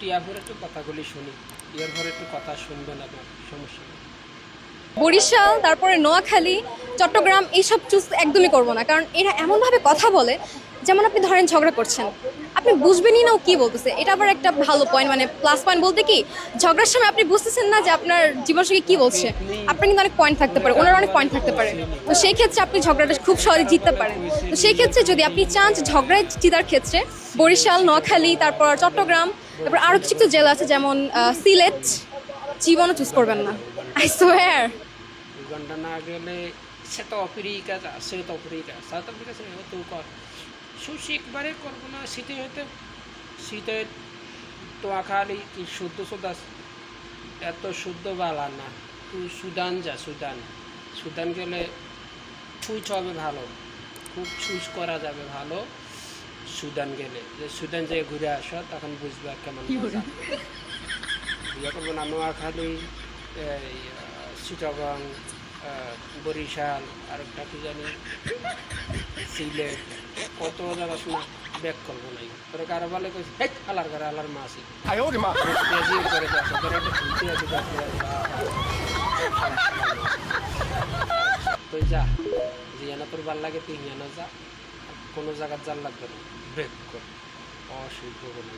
টিয়াপুর একটু কথাগুলি শুনি, ইয়ার পরে একটু কথা শুনবেন আপনার, সমস্যা নেই। বরিশাল, তারপরে নোয়াখালী, চট্টগ্রাম এইসব চুজ একদমই করব না, কারণ এরা এমনভাবে কথা বলে যেমন আপনি ধরেন ঝগড়া করছেন, আপনি বুঝবেনই না ও কী বলতেছে। এটা আবার একটা ভালো পয়েন্ট, মানে প্লাস পয়েন্ট বলতে কি, ঝগড়ার সময় আপনি বুঝতেছেন না যে আপনার জীবনসঙ্গী কী বলছে, আপনার কিন্তু অনেক পয়েন্ট থাকতে পারে, ওনার অনেক পয়েন্ট থাকতে পারে, তো সেই ক্ষেত্রে আপনি ঝগড়াটা খুব সহজে জিততে পারেন। তো সেই ক্ষেত্রে যদি আপনি চান যে ঝগড়ায় জেতার ক্ষেত্রে বরিশাল, নোয়াখালী, তারপর চট্টগ্রাম, তারপর আরও কিছু কিছু জেলা আছে যেমন সিলেট, জীবনও চুজ করবেন না, আই সোয়ার। উগান্ডা না গেলে South Africa, South Africa, South Africa সে তো কর সুশিকবারে করবো না, শীতে হইতে শীতে তোয়াখালী কি শুদ্ধ শুদ্ধ এত শুদ্ধ বালা না। তুই সুদান যা, সুদান সুদান গেলে সুইচ হবে ভালো, খুব সুইচ করা যাবে ভালো। সুদান গেলে যে সুদান যেয়ে ঘুরে আসো তখন বুঝবে কেমন মজা। বিয়ে করবো না নোয়াখালী, চিটাগং, বরিশাল, আরেকটা কি জানি সিলেট, কত জায়গা শোনা ব্যাক করবো নাই। তোরা কারো বলে কইস হেট আলার ঘরে আলার মাসি বেজি করে যাচ্ছে, তোরা একটা খুলতে আছে তুই যা, জিয়ানা তোর ভাল লাগে তুই হিয়ানা যা, কোনো জায়গার জাল লাগবে না, ব্রেক কর, অসুবিধা বলে